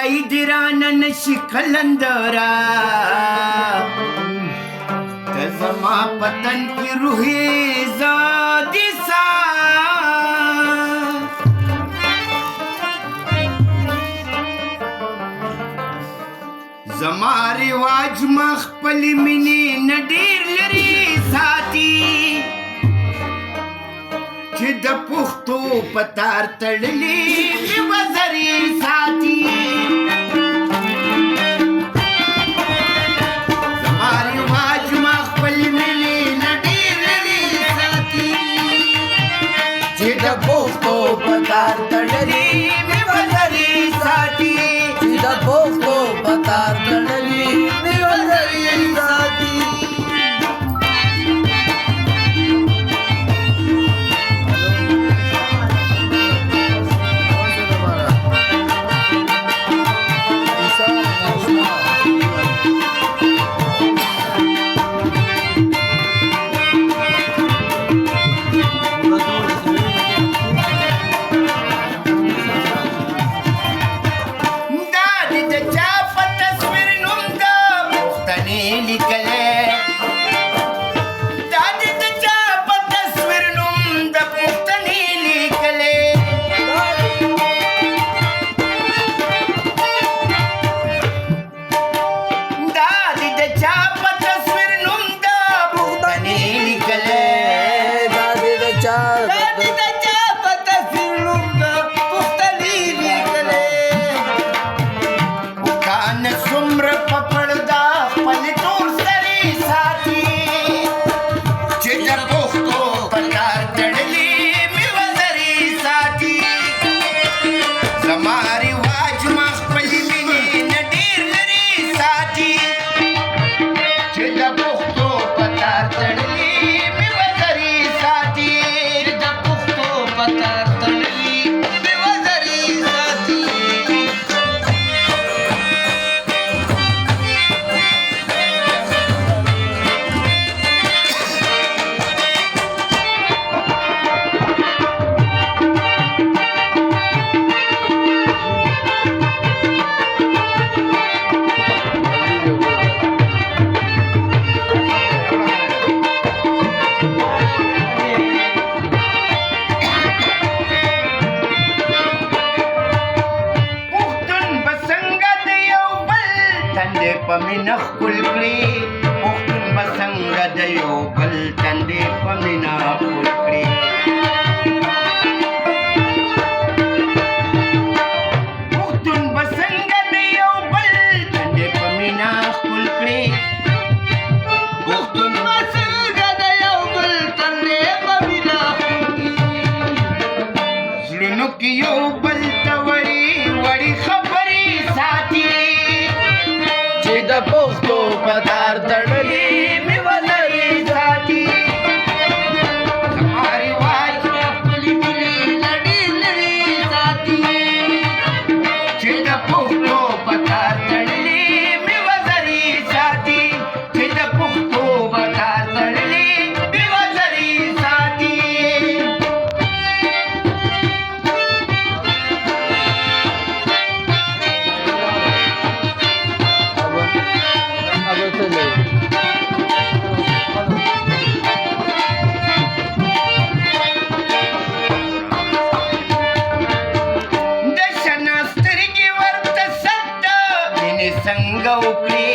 आई दिरानन शिकलंदरा तजमा पतन की रूही दिसा زما رواج مخپل منی نډیر لري ساتي چې د پښتو پتار تړلې می وزري ساتي زما رواج مخپل منی نډیر لري ساتي چې د پښتو پتار تړلې می وزري ساتي چې د پښتو پتار تړلې می وزري ساتي پمینه خپل کړي پښتون به څنګه د یو بل تندې پمینه خپل کړي پښتون به څنګه د یو بل تندې پمینه خپل کړي پښتون به څنګه د یو بل تندې پمینه زړونو کې یو بل ته وړي وړي خبرې ساتي د پښتو پتار تړلې می وزري ساتي زما رواج خپل ملي نډیر لري ساتي چې د پښتو پتار تړلې می وزري ساتي چې د پښتو پتار تړلې می وزري ساتي څنګه وکړي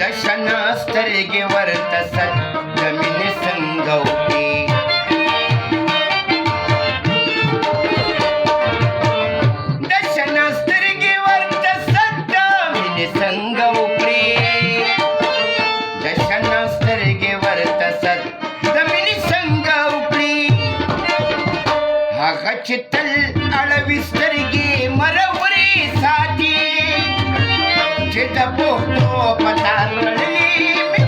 د شنا سترګې ورته ست د مینې څنګه وکړي د شنا سترګې ورته ست د مینې څنګه وکړي د شنا سترګې ورته ست د مینې څنګه وکړي هغه چې تل اړوي سترګې مرورې ساتي چې د پښتو پتار تړلې